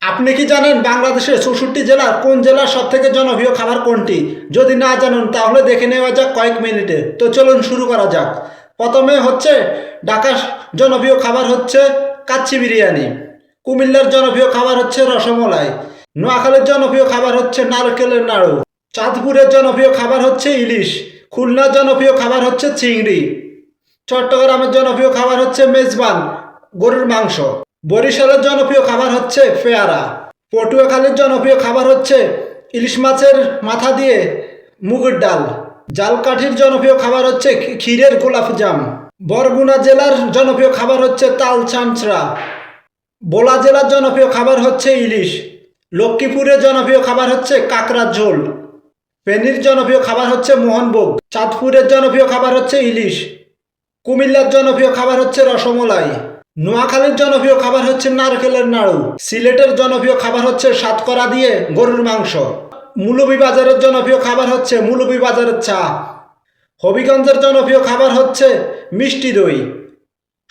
আপনি কি জানেন বাংলাদেশের 64 জেলার কোন জেলার সবথেকে জনপ্রিয় খাবার কোনটি? যদি না জানেন তাহলে দেখে নেওয়া যাক কয়েক মিনিটে। তো চলুন শুরু করা যাক। প্রথমে হচ্ছে ঢাকার জনপ্রিয় খাবার হচ্ছে কাচ্চি বিরিয়ানি। কুমিল্লার জনপ্রিয় খাবার হচ্ছে রসমালাই। নোয়াখালীর জনপ্রিয় খাবার হচ্ছে নারকেলের নাড়ু। চাঁদপুরের জনপ্রিয় খাবার হচ্ছে ইলিশ। খুলনার জনপ্রিয় খাবার হচ্ছে চিংড়ি। চট্টগ্রামের জনপ্রিয় খাবার হচ্ছে মেজবান, গরুর মাংস। বরিশালের জনপ্রিয় খাবার হচ্ছে পেয়ারা। পটুয়াখালীর জনপ্রিয় খাবার হচ্ছে ইলিশ মাছের মাথা দিয়ে মুগের ডাল। জালকাঠির জনপ্রিয় খাবার হচ্ছে ক্ষীরের গোলাপজাম। বরগুনা জেলার জনপ্রিয় খাবার হচ্ছে তাল চামচড়া। ভোলা জেলার জনপ্রিয় খাবার হচ্ছে ইলিশ। লক্ষ্মীপুরের জনপ্রিয় খাবার হচ্ছে কাঁকড়ার ঝোল। ফেনীর জনপ্রিয় খাবার হচ্ছে মোহনভোগ। চাঁদপুরের জনপ্রিয় খাবার হচ্ছে ইলিশ। কুমিল্লার জনপ্রিয় খাবার হচ্ছে রসমালাই। নোয়াখালীর জনপ্রিয় খাবার হচ্ছে নারকেলের নাড়ু। সিলেটের জনপ্রিয় খাবার হচ্ছে সাতকরা দিয়ে গরুর মাংস। মৌলভীবাজারের জনপ্রিয় খাবার হচ্ছে মৌলভীবাজারের চা। হবিগঞ্জের জনপ্রিয় খাবার হচ্ছে মিষ্টি দই।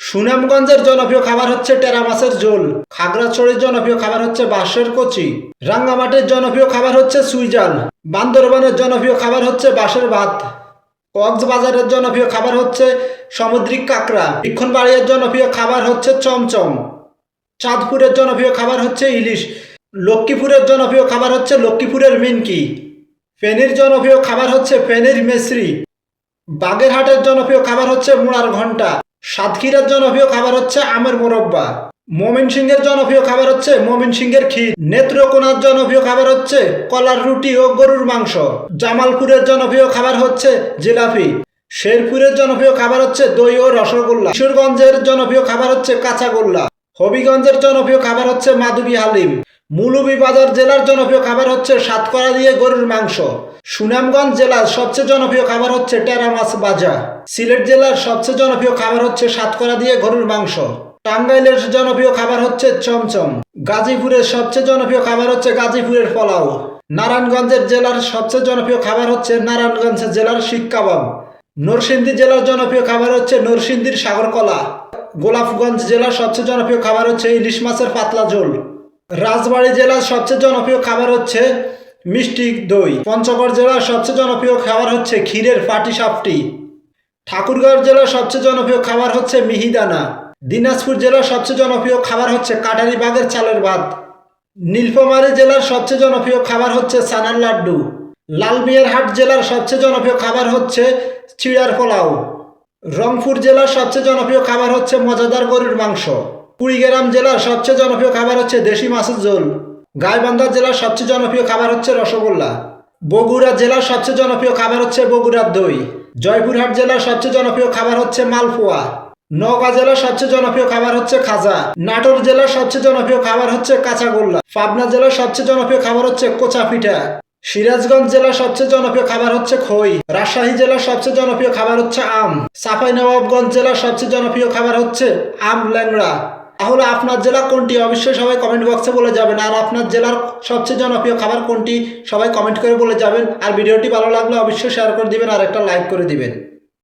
সুনামগঞ্জের জনপ্রিয় খাবার হচ্ছে টেরা মাছের ঝোল। খাগড়াছড়ির জনপ্রিয় খাবার হচ্ছে বাঁশের কচি। রাঙ্গামাটির জনপ্রিয় খাবার হচ্ছে সুইজাল। বান্দরবানের জনপ্রিয় খাবার হচ্ছে বাঁশের ভাত। কক্সবাজারের জনপ্রিয় খাবার হচ্ছে সামুদ্রিক কাঁকড়া। ব্রাহ্মণবাড়িয়ার জনপ্রিয় খাবার হচ্ছে চমচম। চাঁদপুরের জনপ্রিয় খাবার হচ্ছে ইলিশ। লক্ষ্মীপুরের জনপ্রিয় খাবার হচ্ছে লক্ষ্মীপুরের মিনকি। ফেনীর জনপ্রিয় খাবার হচ্ছে ফেনীর মেসরি। বাগেরহাটের জনপ্রিয় খাবার হচ্ছে মুড়ার ঘণ্টা। সাতক্ষীরার জনপ্রিয় খাবার হচ্ছে আমের মোরব্বা। ময়মনসিংহের জনপ্রিয় খাবার হচ্ছে ময়মনসিংহের ক্ষীর। নেত্রকোনার জনপ্রিয় খাবার হচ্ছে কলার রুটি ও গরুর মাংস। জামালপুরের জনপ্রিয় খাবার হচ্ছে জিলাপি। শেরপুরের জনপ্রিয় খাবার হচ্ছে দই ও রসগোল্লা। কিশোরগঞ্জের জনপ্রিয় খাবার হচ্ছে কাঁচাগোল্লা। হবিগঞ্জের জনপ্রিয় খাবার হচ্ছে মাধবী হালিম। মৌলভীবাজার জেলার জনপ্রিয় খাবার হচ্ছে সাতকরা দিয়ে গরুর মাংস। সুনামগঞ্জ জেলার সবচেয়ে জনপ্রিয় খাবার হচ্ছে টেরা মাছ ভাজা। সিলেট জেলার সবচেয়ে জনপ্রিয় খাবার হচ্ছে সাতকরা দিয়ে গরুর মাংস। টাঙ্গাইলের জনপ্রিয় খাবার হচ্ছে চমচম। গাজীপুরের সবচেয়ে জনপ্রিয় খাবার হচ্ছে গাজীপুরের পোলাও। নারায়ণগঞ্জের জেলার সবচেয়ে জনপ্রিয় খাবার হচ্ছে নারায়ণগঞ্জ জেলার শিক কাবাব। নরসিংদী জেলার জনপ্রিয় খাবার হচ্ছে নরসিংদীর সাগরকলা। গোলাপগঞ্জ জেলার সবচেয়ে জনপ্রিয় খাবার হচ্ছে ইলিশ মাছের পাতলা ঝোল। রাজবাড়ী জেলার সবচেয়ে জনপ্রিয় খাবার হচ্ছে মিষ্টি দই। পঞ্চগড় জেলার সবচেয়ে জনপ্রিয় খাবার হচ্ছে ক্ষীরের পাটিসাপটি। ঠাকুরগাঁও জেলার সবচেয়ে জনপ্রিয় খাবার হচ্ছে মিহিদানা। দিনাজপুর জেলার সবচেয়ে জনপ্রিয় খাবার হচ্ছে কাটারি বাগের চালের ভাত। নীলফামারী জেলার সবচেয়ে জনপ্রিয় খাবার হচ্ছে চানার লাড্ডু। লালমিয়ারহাট জেলার সবচেয়ে জনপ্রিয় খাবার হচ্ছে চিড়ার পোলাও। রংপুর জেলার সবচেয়ে জনপ্রিয় খাবার হচ্ছে মজাদার গরুর মাংস। কুড়িগ্রাম জেলার সবচেয়ে জনপ্রিয় খাবার হচ্ছে দেশি মাছের ঝোল। গাইবান্ধা জেলার সবচেয়ে জনপ্রিয় খাবার হচ্ছে রসগোল্লা। বগুড়া জেলার সবচেয়ে জনপ্রিয় খাবার হচ্ছে বগুড়ার দই। জয়পুরহাট জেলার সবচেয়ে জনপ্রিয় খাবার হচ্ছে মালপোয়া। নওগাঁ জেলার সবচেয়ে জনপ্রিয় খাবার হচ্ছে খাজা। নাটোর জেলার সবচেয়ে জনপ্রিয় খাবার হচ্ছে কাঁচাগোল্লা। পাবনা জেলার সবচেয়ে জনপ্রিয় খাবার হচ্ছে কোচা পিঠা। সিরাজগঞ্জ জেলার সবচেয়ে জনপ্রিয় খাবার হচ্ছে খই। রাজশাহী জেলার সবচেয়ে জনপ্রিয় খাবার হচ্ছে আম। চাঁপাইনবাবগঞ্জ জেলার সবচেয়ে জনপ্রিয় খাবার হচ্ছে আম ল্যাংড়া। তাহলে আপনার জেলা কোনটি অবশ্যই সবাই কমেন্ট বক্সে বলে যাবেন। আর আপনার জেলার সবচেয়ে জনপ্রিয় খাবার কোনটি সবাই কমেন্ট করে বলে যাবেন। আর ভিডিওটি ভালো লাগলে অবশ্যই শেয়ার করে দিবেন আর একটা লাইক করে দিবেন।